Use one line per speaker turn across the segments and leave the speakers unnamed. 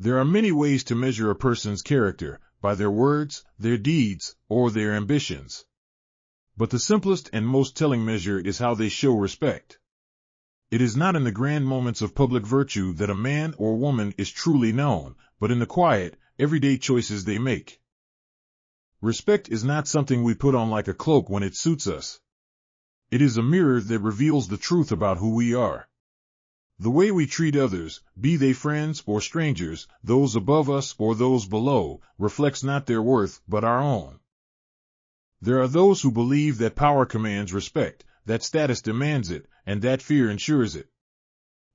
There are many ways to measure a person's character, by their words, their deeds, or their ambitions. But the simplest and most telling measure is how they show respect. It is not in the grand moments of public virtue that a man or woman is truly known, but in the quiet, everyday choices they make. Respect is not something we put on like a cloak when it suits us. It is a mirror that reveals the truth about who we are. The way we treat others, be they friends or strangers, those above us or those below, reflects not their worth but our own. There are those who believe that power commands respect, that status demands it, and that fear ensures it.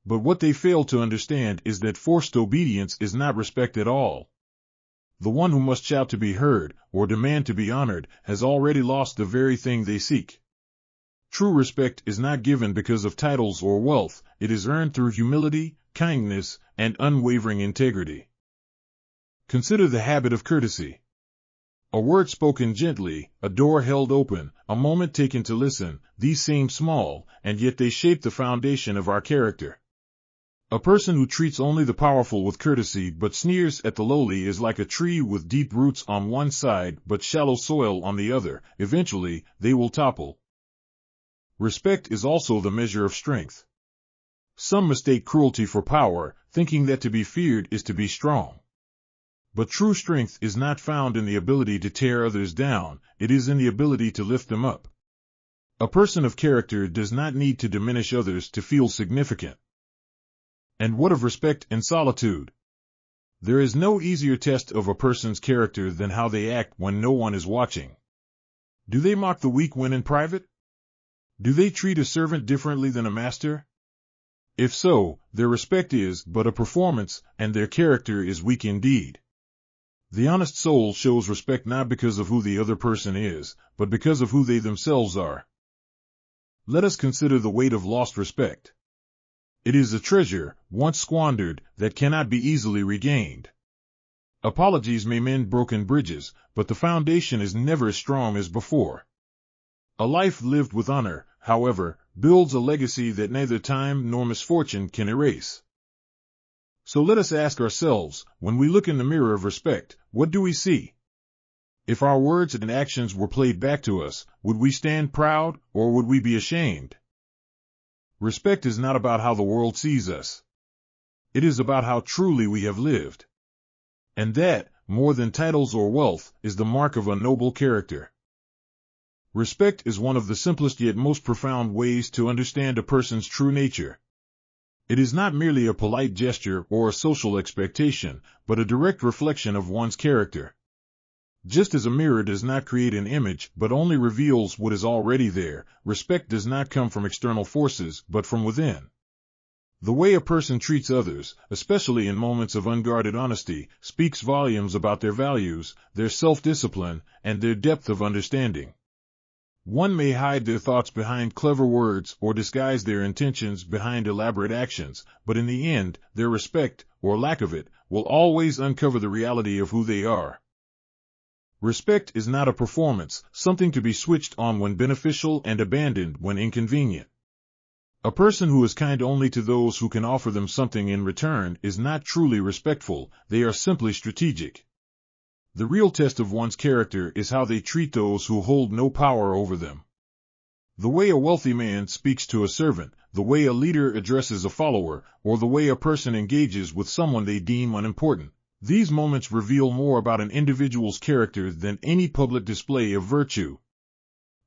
But what they fail to understand is that forced obedience is not respect at all. The one who must shout to be heard, or demand to be honored, has already lost the very thing they seek. True respect is not given because of titles or wealth, it is earned through humility, kindness, and unwavering integrity. Consider the habit of courtesy. A word spoken gently, a door held open, a moment taken to listen, these seem small, and yet they shape the foundation of our character. A person who treats only the powerful with courtesy but sneers at the lowly is like a tree with deep roots on one side but shallow soil on the other. Eventually, they will topple. Respect is also the measure of strength. Some mistake cruelty for power, thinking that to be feared is to be strong. But true strength is not found in the ability to tear others down, it is in the ability to lift them up. A person of character does not need to diminish others to feel significant. And what of respect and solitude? There is no easier test of a person's character than how they act when no one is watching. Do they mock the weak when in private? Do they treat a servant differently than a master? If so, their respect is but a performance, and their character is weak indeed. The honest soul shows respect not because of who the other person is, but because of who they themselves are. Let us consider the weight of lost respect. It is a treasure, once squandered, that cannot be easily regained. Apologies may mend broken bridges, but the foundation is never as strong as before. A life lived with honor, however, builds a legacy that neither time nor misfortune can erase. So let us ask ourselves, when we look in the mirror of respect, what do we see? If our words and actions were played back to us, would we stand proud, or would we be ashamed? Respect is not about how the world sees us. It is about how truly we have lived. And that, more than titles or wealth, is the mark of a noble character. Respect is one of the simplest yet most profound ways to understand a person's true nature. It is not merely a polite gesture or a social expectation, but a direct reflection of one's character. Just as a mirror does not create an image but only reveals what is already there, respect does not come from external forces but from within. The way a person treats others, especially in moments of unguarded honesty, speaks volumes about their values, their self-discipline, and their depth of understanding. One may hide their thoughts behind clever words or disguise their intentions behind elaborate actions, but in the end, their respect, or lack of it, will always uncover the reality of who they are. Respect is not a performance, something to be switched on when beneficial and abandoned when inconvenient. A person who is kind only to those who can offer them something in return is not truly respectful, they are simply strategic. The real test of one's character is how they treat those who hold no power over them. The way a wealthy man speaks to a servant, the way a leader addresses a follower, or the way a person engages with someone they deem unimportant. These moments reveal more about an individual's character than any public display of virtue.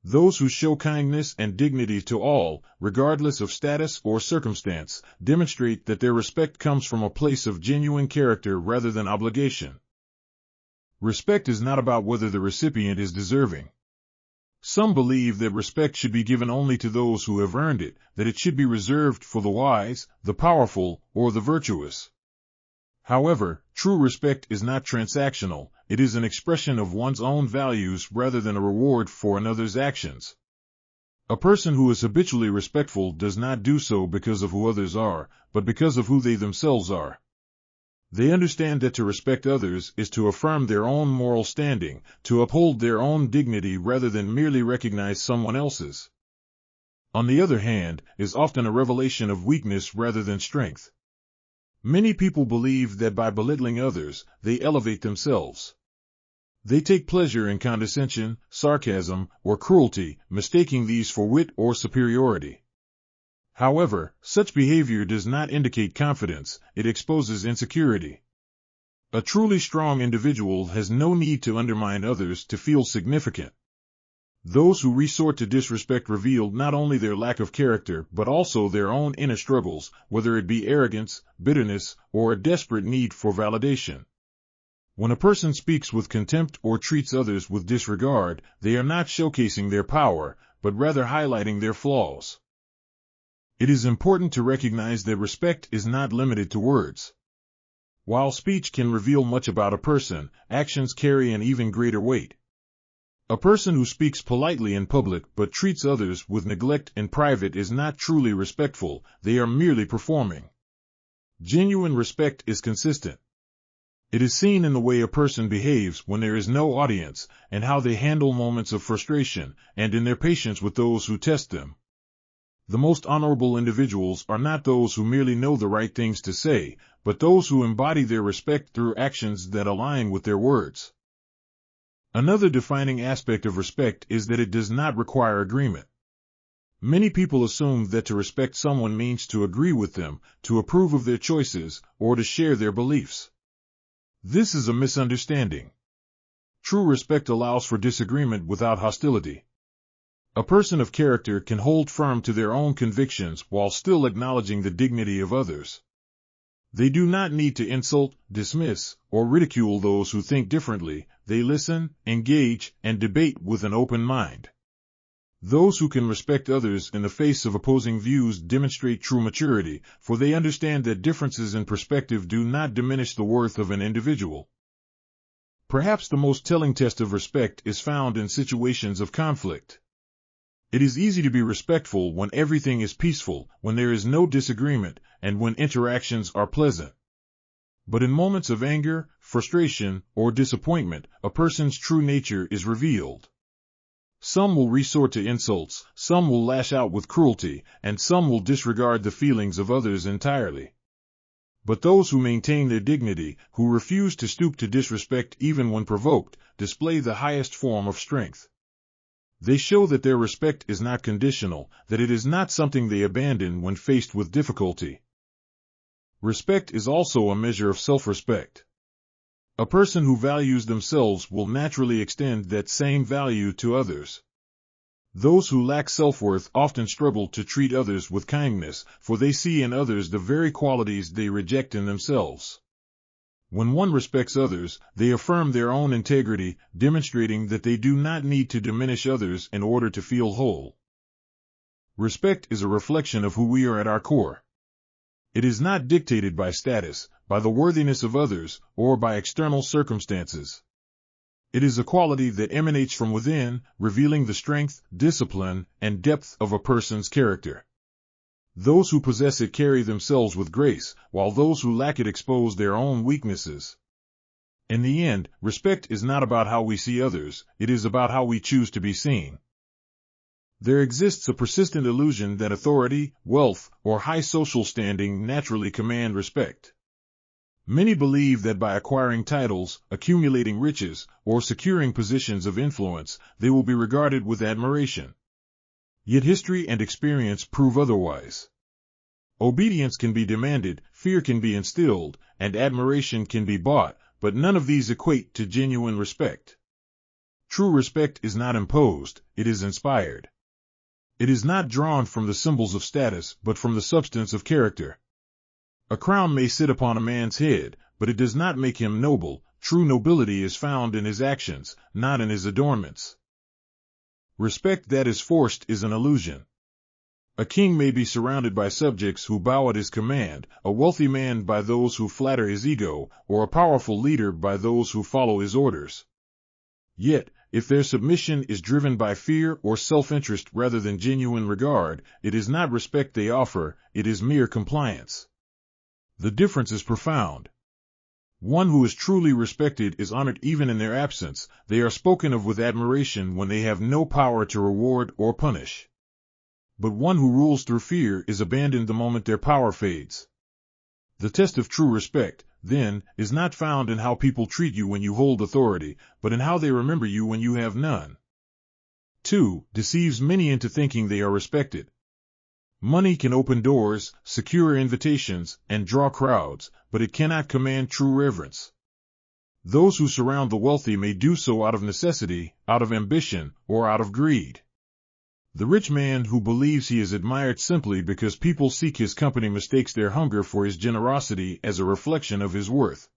Those who show kindness and dignity to all, regardless of status or circumstance, demonstrate that their respect comes from a place of genuine character rather than obligation. Respect is not about whether the recipient is deserving. Some believe that respect should be given only to those who have earned it, that it should be reserved for the wise, the powerful, or the virtuous. However, true respect is not transactional, it is an expression of one's own values rather than a reward for another's actions. A person who is habitually respectful does not do so because of who others are, but because of who they themselves are. They understand that to respect others is to affirm their own moral standing, to uphold their own dignity rather than merely recognize someone else's. On the other hand, is often a revelation of weakness rather than strength. Many people believe that by belittling others, they elevate themselves. They take pleasure in condescension, sarcasm, or cruelty, mistaking these for wit or superiority. However, such behavior does not indicate confidence, it exposes insecurity. A truly strong individual has no need to undermine others to feel significant. Those who resort to disrespect reveal not only their lack of character but also their own inner struggles, whether it be arrogance, bitterness, or a desperate need for validation. When a person speaks with contempt or treats others with disregard, they are not showcasing their power, but rather highlighting their flaws. It is important to recognize that respect is not limited to words. While speech can reveal much about a person, actions carry an even greater weight. A person who speaks politely in public but treats others with neglect in private is not truly respectful, they are merely performing. Genuine respect is consistent. It is seen in the way a person behaves when there is no audience, and how they handle moments of frustration, and in their patience with those who test them. The most honorable individuals are not those who merely know the right things to say, but those who embody their respect through actions that align with their words. Another defining aspect of respect is that it does not require agreement. Many people assume that to respect someone means to agree with them, to approve of their choices, or to share their beliefs. This is a misunderstanding. True respect allows for disagreement without hostility. A person of character can hold firm to their own convictions while still acknowledging the dignity of others. They do not need to insult, dismiss, or ridicule those who think differently. They listen, engage, and debate with an open mind. Those who can respect others in the face of opposing views demonstrate true maturity, for they understand that differences in perspective do not diminish the worth of an individual. Perhaps the most telling test of respect is found in situations of conflict. It is easy to be respectful when everything is peaceful, when there is no disagreement, and when interactions are pleasant. But in moments of anger, frustration, or disappointment, a person's true nature is revealed. Some will resort to insults, some will lash out with cruelty, and some will disregard the feelings of others entirely. But those who maintain their dignity, who refuse to stoop to disrespect even when provoked, display the highest form of strength. They show that their respect is not conditional, that it is not something they abandon when faced with difficulty. Respect is also a measure of self-respect. A person who values themselves will naturally extend that same value to others. Those who lack self-worth often struggle to treat others with kindness, for they see in others the very qualities they reject in themselves. When one respects others, they affirm their own integrity, demonstrating that they do not need to diminish others in order to feel whole. Respect is a reflection of who we are at our core. It is not dictated by status, by the worthiness of others, or by external circumstances. It is a quality that emanates from within, revealing the strength, discipline, and depth of a person's character. Those who possess it carry themselves with grace, while those who lack it expose their own weaknesses. In the end, respect is not about how we see others, it is about how we choose to be seen. There exists a persistent illusion that authority, wealth, or high social standing naturally command respect. Many believe that by acquiring titles, accumulating riches, or securing positions of influence, they will be regarded with admiration. Yet history and experience prove otherwise. Obedience can be demanded, fear can be instilled, and admiration can be bought, but none of these equate to genuine respect. True respect is not imposed, it is inspired. It is not drawn from the symbols of status, but from the substance of character. A crown may sit upon a man's head, but it does not make him noble. True nobility is found in his actions, not in his adornments. Respect that is forced is an illusion. A king may be surrounded by subjects who bow at his command, a wealthy man by those who flatter his ego, or a powerful leader by those who follow his orders. Yet, if their submission is driven by fear or self-interest rather than genuine regard, it is not respect they offer, it is mere compliance. The difference is profound. One who is truly respected is honored even in their absence, they are spoken of with admiration when they have no power to reward or punish. But one who rules through fear is abandoned the moment their power fades. The test of true respect, then, is not found in how people treat you when you hold authority, but in how they remember you when you have none. 2. Deceives many into thinking they are respected. Money can open doors, secure invitations, and draw crowds, but it cannot command true reverence. Those who surround the wealthy may do so out of necessity, out of ambition, or out of greed. The rich man who believes he is admired simply because people seek his company mistakes their hunger for his generosity as a reflection of his worth.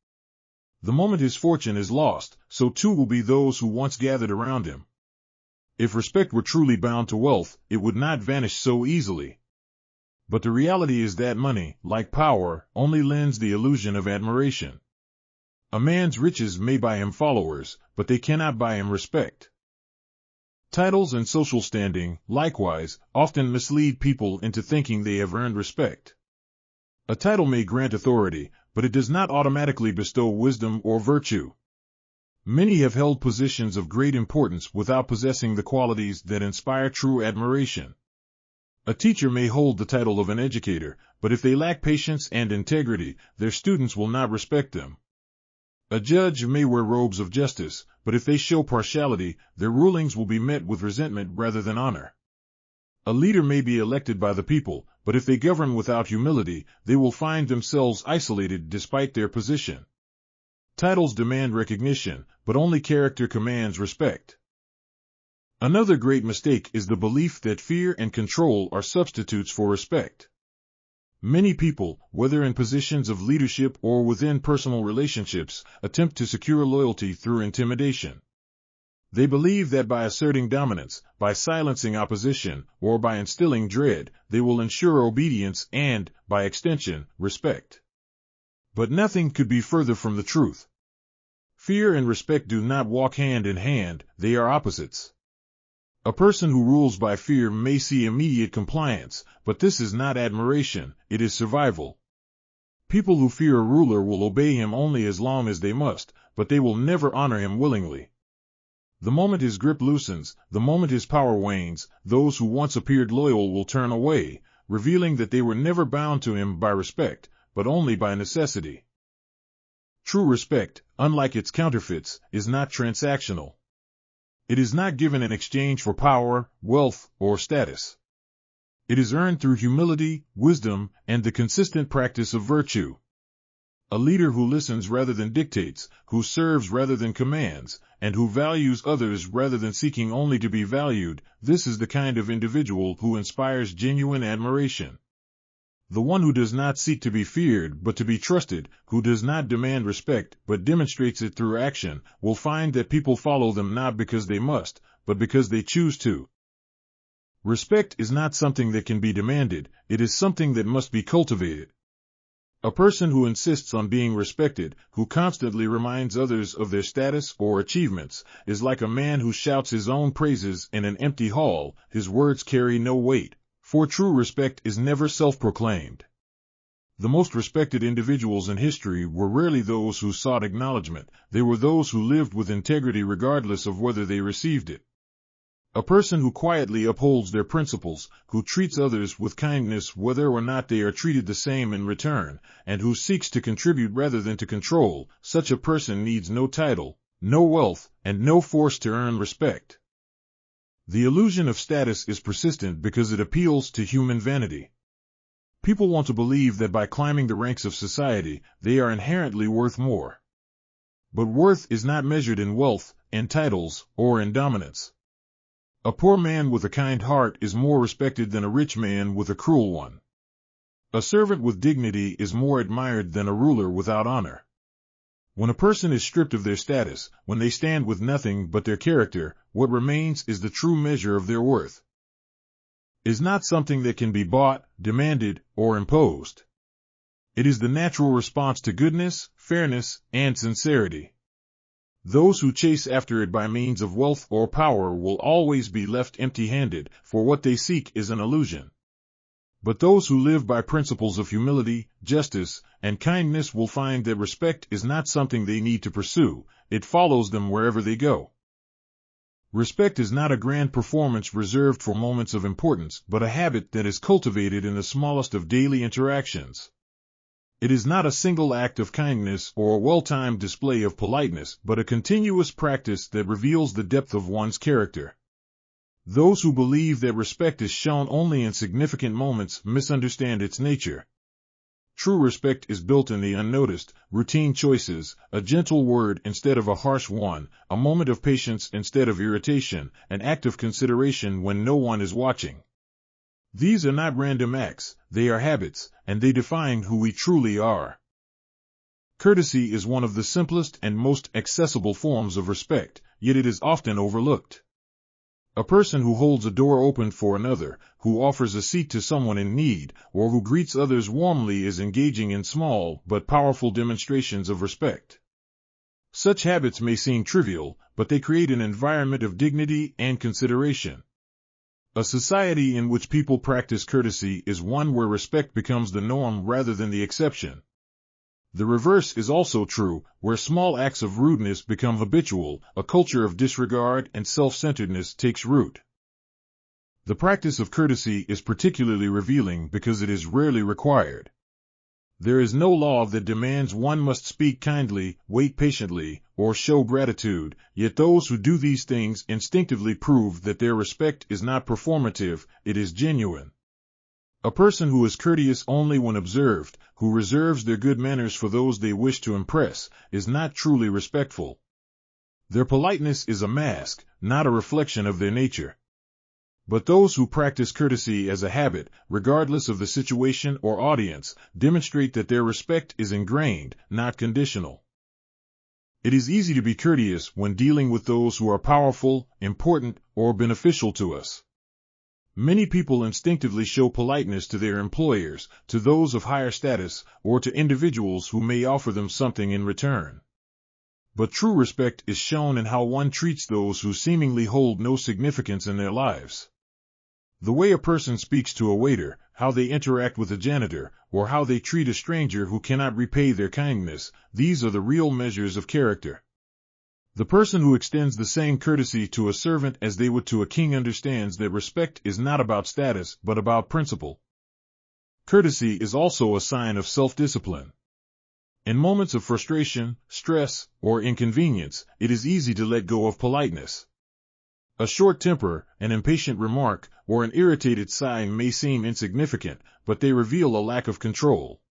The moment his fortune is lost, so too will be those who once gathered around him. If respect were truly bound to wealth, it would not vanish so easily. But the reality is that money, like power, only lends the illusion of admiration. A man's riches may buy him followers, but they cannot buy him respect. Titles and social standing, likewise, often mislead people into thinking they have earned respect. A title may grant authority, but it does not automatically bestow wisdom or virtue. Many have held positions of great importance without possessing the qualities that inspire true admiration. A teacher may hold the title of an educator, but if they lack patience and integrity, their students will not respect them. A judge may wear robes of justice, but if they show partiality, their rulings will be met with resentment rather than honor. A leader may be elected by the people, but if they govern without humility, they will find themselves isolated despite their position. Titles demand recognition, but only character commands respect. Another great mistake is the belief that fear and control are substitutes for respect. Many people, whether in positions of leadership or within personal relationships, attempt to secure loyalty through intimidation. They believe that by asserting dominance, by silencing opposition, or by instilling dread, they will ensure obedience and, by extension, respect. But nothing could be further from the truth. Fear and respect do not walk hand in hand, they are opposites. A person who rules by fear may see immediate compliance, but this is not admiration, it is survival. People who fear a ruler will obey him only as long as they must, but they will never honor him willingly. The moment his grip loosens, the moment his power wanes, those who once appeared loyal will turn away, revealing that they were never bound to him by respect, but only by necessity. True respect, unlike its counterfeits, is not transactional. It is not given in exchange for power, wealth, or status. It is earned through humility, wisdom, and the consistent practice of virtue. A leader who listens rather than dictates, who serves rather than commands, and who values others rather than seeking only to be valued, this is the kind of individual who inspires genuine admiration. The one who does not seek to be feared but to be trusted, who does not demand respect but demonstrates it through action, will find that people follow them not because they must, but because they choose to. Respect is not something that can be demanded, it is something that must be cultivated. A person who insists on being respected, who constantly reminds others of their status or achievements, is like a man who shouts his own praises in an empty hall. His words carry no weight. For true respect is never self-proclaimed. The most respected individuals in history were rarely those who sought acknowledgement, they were those who lived with integrity regardless of whether they received it. A person who quietly upholds their principles, who treats others with kindness whether or not they are treated the same in return, and who seeks to contribute rather than to control, such a person needs no title, no wealth, and no force to earn respect. The illusion of status is persistent because it appeals to human vanity. People want to believe that by climbing the ranks of society, they are inherently worth more. But worth is not measured in wealth, in titles, or in dominance. A poor man with a kind heart is more respected than a rich man with a cruel one. A servant with dignity is more admired than a ruler without honor. When a person is stripped of their status, when they stand with nothing but their character, what remains is the true measure of their worth. It is not something that can be bought, demanded, or imposed. It is the natural response to goodness, fairness, and sincerity. Those who chase after it by means of wealth or power will always be left empty-handed, for what they seek is an illusion. But those who live by principles of humility, justice, and kindness will find that respect is not something they need to pursue, it follows them wherever they go. Respect is not a grand performance reserved for moments of importance, but a habit that is cultivated in the smallest of daily interactions. It is not a single act of kindness or a well-timed display of politeness, but a continuous practice that reveals the depth of one's character. Those who believe that respect is shown only in significant moments misunderstand its nature. True respect is built in the unnoticed, routine choices, a gentle word instead of a harsh one, a moment of patience instead of irritation, an act of consideration when no one is watching. These are not random acts, they are habits, and they define who we truly are. Courtesy is one of the simplest and most accessible forms of respect, yet it is often overlooked. A person who holds a door open for another, who offers a seat to someone in need, or who greets others warmly is engaging in small but powerful demonstrations of respect. Such habits may seem trivial, but they create an environment of dignity and consideration. A society in which people practice courtesy is one where respect becomes the norm rather than the exception. The reverse is also true, where small acts of rudeness become habitual, a culture of disregard and self-centeredness takes root. The practice of courtesy is particularly revealing because it is rarely required. There is no law that demands one must speak kindly, wait patiently, or show gratitude, yet those who do these things instinctively prove that their respect is not performative, it is genuine. A person who is courteous only when observed, who reserves their good manners for those they wish to impress, is not truly respectful. Their politeness is a mask, not a reflection of their nature. But those who practice courtesy as a habit, regardless of the situation or audience, demonstrate that their respect is ingrained, not conditional. It is easy to be courteous when dealing with those who are powerful, important, or beneficial to us. Many people instinctively show politeness to their employers, to those of higher status, or to individuals who may offer them something in return. But true respect is shown in how one treats those who seemingly hold no significance in their lives. The way a person speaks to a waiter, how they interact with a janitor, or how they treat a stranger who cannot repay their kindness, these are the real measures of character. The person who extends the same courtesy to a servant as they would to a king understands that respect is not about status but about principle. Courtesy is also a sign of self-discipline. In moments of frustration, stress, or inconvenience, it is easy to let go of politeness. A short temper, an impatient remark, or an irritated sigh may seem insignificant, but they reveal a lack of control.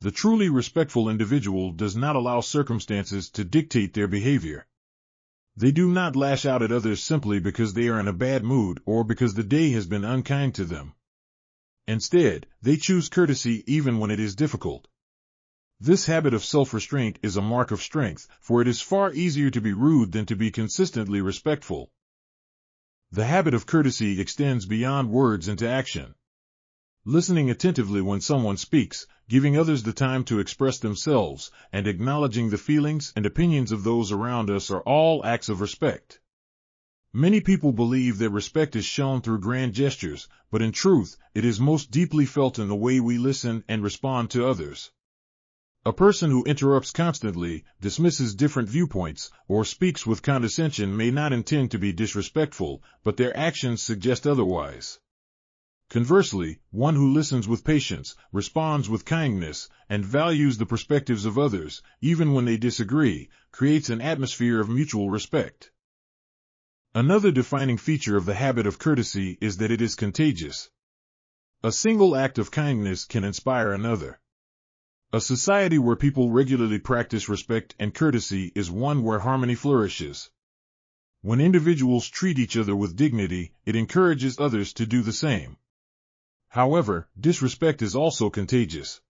The truly respectful individual does not allow circumstances to dictate their behavior. They do not lash out at others simply because they are in a bad mood or because the day has been unkind to them. Instead, they choose courtesy even when it is difficult. This habit of self-restraint is a mark of strength, for it is far easier to be rude than to be consistently respectful. The habit of courtesy extends beyond words into action. Listening attentively when someone speaks, giving others the time to express themselves, and acknowledging the feelings and opinions of those around us are all acts of respect. Many people believe that respect is shown through grand gestures, but in truth, it is most deeply felt in the way we listen and respond to others. A person who interrupts constantly, dismisses different viewpoints, or speaks with condescension may not intend to be disrespectful, but their actions suggest otherwise. Conversely, one who listens with patience, responds with kindness, and values the perspectives of others, even when they disagree, creates an atmosphere of mutual respect. Another defining feature of the habit of courtesy is that it is contagious. A single act of kindness can inspire another. A society where people regularly practice respect and courtesy is one where harmony flourishes. When individuals treat each other with dignity, it encourages others to do the same. However, disrespect is also contagious.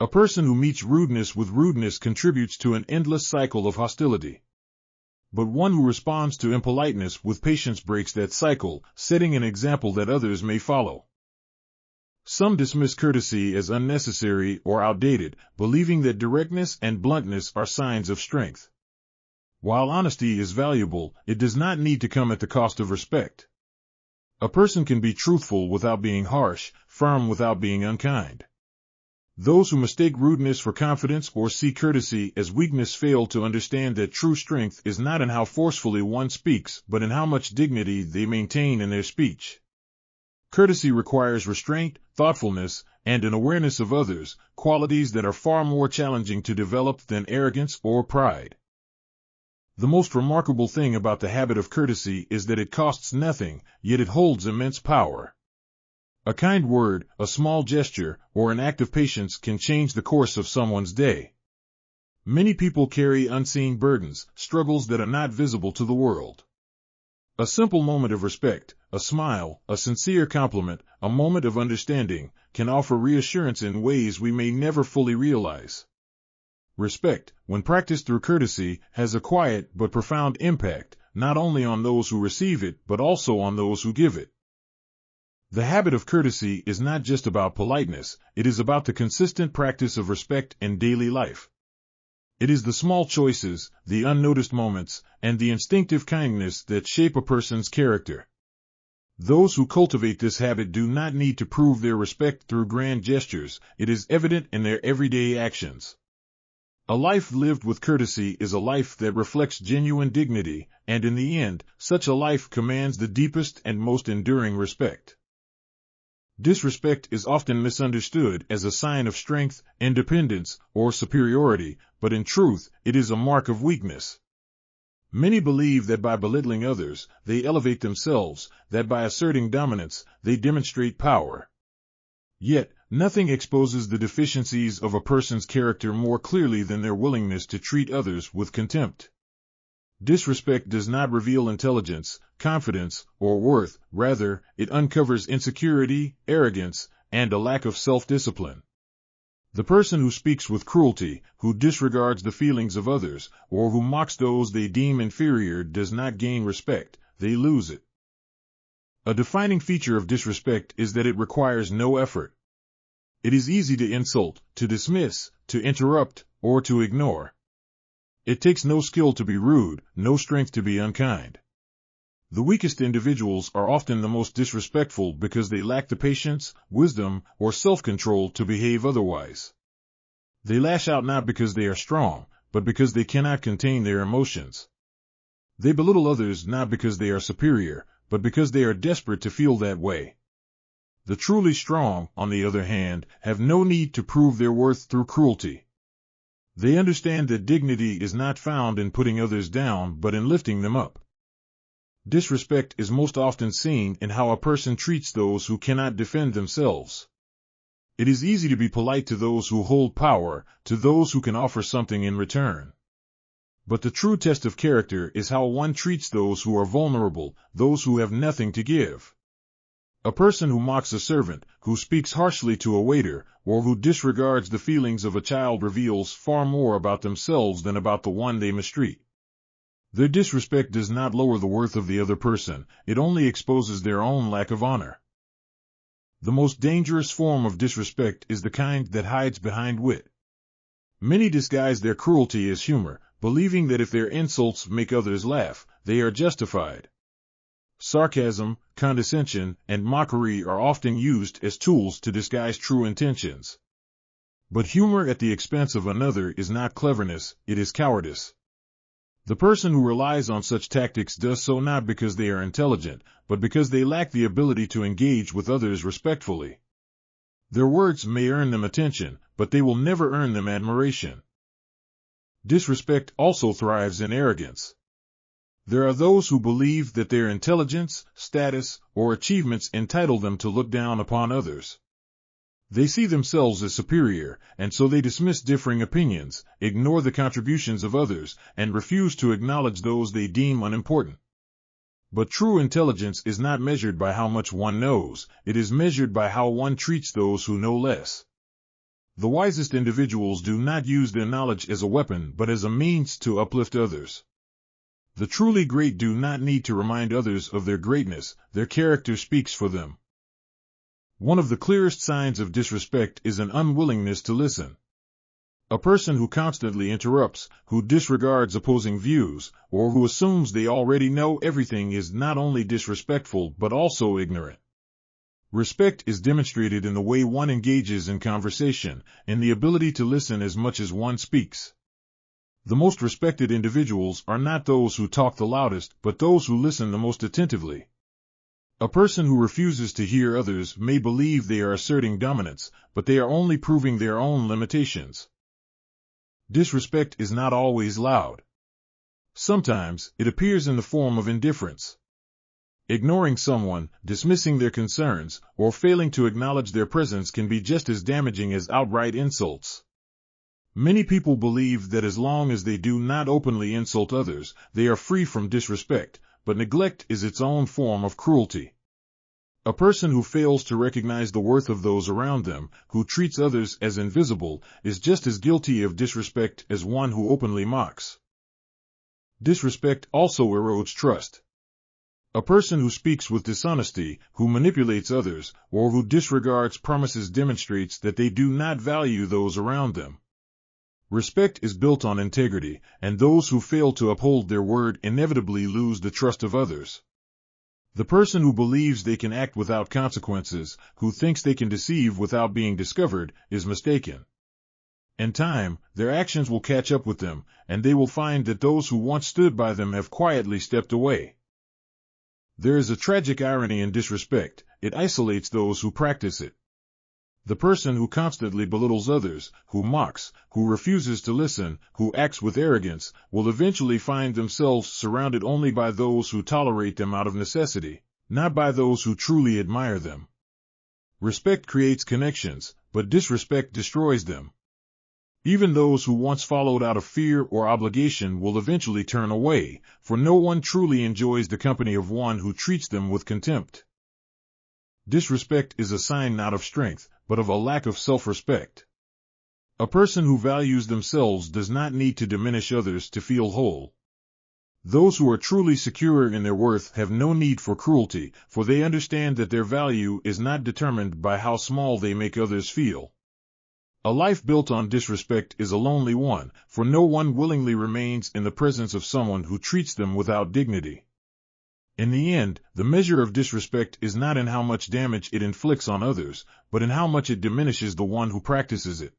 A person who meets rudeness with rudeness contributes to an endless cycle of hostility. But one who responds to impoliteness with patience breaks that cycle, setting an example that others may follow. Some dismiss courtesy as unnecessary or outdated, believing that directness and bluntness are signs of strength. While honesty is valuable, it does not need to come at the cost of respect. A person can be truthful without being harsh, firm without being unkind. Those who mistake rudeness for confidence or see courtesy as weakness fail to understand that true strength is not in how forcefully one speaks, but in how much dignity they maintain in their speech. Courtesy requires restraint, thoughtfulness, and an awareness of others, qualities that are far more challenging to develop than arrogance or pride. The most remarkable thing about the habit of courtesy is that it costs nothing, yet it holds immense power. A kind word, a small gesture, or an act of patience can change the course of someone's day. Many people carry unseen burdens, struggles that are not visible to the world. A simple moment of respect, a smile, a sincere compliment, a moment of understanding, can offer reassurance in ways we may never fully realize. Respect, when practiced through courtesy, has a quiet but profound impact, not only on those who receive it but also on those who give it. The habit of courtesy is not just about politeness, it is about the consistent practice of respect in daily life. It is the small choices, the unnoticed moments, and the instinctive kindness that shape a person's character. Those who cultivate this habit do not need to prove their respect through grand gestures, it is evident in their everyday actions. A life lived with courtesy is a life that reflects genuine dignity, and in the end, such a life commands the deepest and most enduring respect. Disrespect is often misunderstood as a sign of strength, independence, or superiority, but in truth, it is a mark of weakness. Many believe that by belittling others, they elevate themselves, that by asserting dominance, they demonstrate power. Yet, nothing exposes the deficiencies of a person's character more clearly than their willingness to treat others with contempt. Disrespect does not reveal intelligence, confidence, or worth, rather, it uncovers insecurity, arrogance, and a lack of self-discipline. The person who speaks with cruelty, who disregards the feelings of others, or who mocks those they deem inferior does not gain respect, they lose it. A defining feature of disrespect is that it requires no effort. It is easy to insult, to dismiss, to interrupt, or to ignore. It takes no skill to be rude, no strength to be unkind. The weakest individuals are often the most disrespectful because they lack the patience, wisdom, or self-control to behave otherwise. They lash out not because they are strong, but because they cannot contain their emotions. They belittle others not because they are superior, but because they are desperate to feel that way. The truly strong, on the other hand, have no need to prove their worth through cruelty. They understand that dignity is not found in putting others down but in lifting them up. Disrespect is most often seen in how a person treats those who cannot defend themselves. It is easy to be polite to those who hold power, to those who can offer something in return. But the true test of character is how one treats those who are vulnerable, those who have nothing to give. A person who mocks a servant, who speaks harshly to a waiter, or who disregards the feelings of a child reveals far more about themselves than about the one they mistreat. Their disrespect does not lower the worth of the other person, it only exposes their own lack of honor. The most dangerous form of disrespect is the kind that hides behind wit. Many disguise their cruelty as humor, believing that if their insults make others laugh, they are justified. Sarcasm, condescension, and mockery are often used as tools to disguise true intentions. But humor at the expense of another is not cleverness, it is cowardice. The person who relies on such tactics does so not because they are intelligent, but because they lack the ability to engage with others respectfully. Their words may earn them attention, but they will never earn them admiration. Disrespect also thrives in arrogance. There are those who believe that their intelligence, status, or achievements entitle them to look down upon others. They see themselves as superior, and so they dismiss differing opinions, ignore the contributions of others, and refuse to acknowledge those they deem unimportant. But true intelligence is not measured by how much one knows, it is measured by how one treats those who know less. The wisest individuals do not use their knowledge as a weapon but as a means to uplift others. The truly great do not need to remind others of their greatness, their character speaks for them. One of the clearest signs of disrespect is an unwillingness to listen. A person who constantly interrupts, who disregards opposing views, or who assumes they already know everything is not only disrespectful but also ignorant. Respect is demonstrated in the way one engages in conversation, in the ability to listen as much as one speaks. The most respected individuals are not those who talk the loudest, but those who listen the most attentively. A person who refuses to hear others may believe they are asserting dominance, but they are only proving their own limitations. Disrespect is not always loud. Sometimes, it appears in the form of indifference. Ignoring someone, dismissing their concerns, or failing to acknowledge their presence can be just as damaging as outright insults. Many people believe that as long as they do not openly insult others, they are free from disrespect, but neglect is its own form of cruelty. A person who fails to recognize the worth of those around them, who treats others as invisible, is just as guilty of disrespect as one who openly mocks. Disrespect also erodes trust. A person who speaks with dishonesty, who manipulates others, or who disregards promises demonstrates that they do not value those around them. Respect is built on integrity, and those who fail to uphold their word inevitably lose the trust of others. The person who believes they can act without consequences, who thinks they can deceive without being discovered, is mistaken. In time, their actions will catch up with them, and they will find that those who once stood by them have quietly stepped away. There is a tragic irony in disrespect. It isolates those who practice it. The person who constantly belittles others, who mocks, who refuses to listen, who acts with arrogance, will eventually find themselves surrounded only by those who tolerate them out of necessity, not by those who truly admire them. Respect creates connections, but disrespect destroys them. Even those who once followed out of fear or obligation will eventually turn away, for no one truly enjoys the company of one who treats them with contempt. Disrespect is a sign not of strength, but of a lack of self-respect. A person who values themselves does not need to diminish others to feel whole. Those who are truly secure in their worth have no need for cruelty, for they understand that their value is not determined by how small they make others feel. A life built on disrespect is a lonely one, for no one willingly remains in the presence of someone who treats them without dignity. In the end, the measure of disrespect is not in how much damage it inflicts on others, but in how much it diminishes the one who practices it.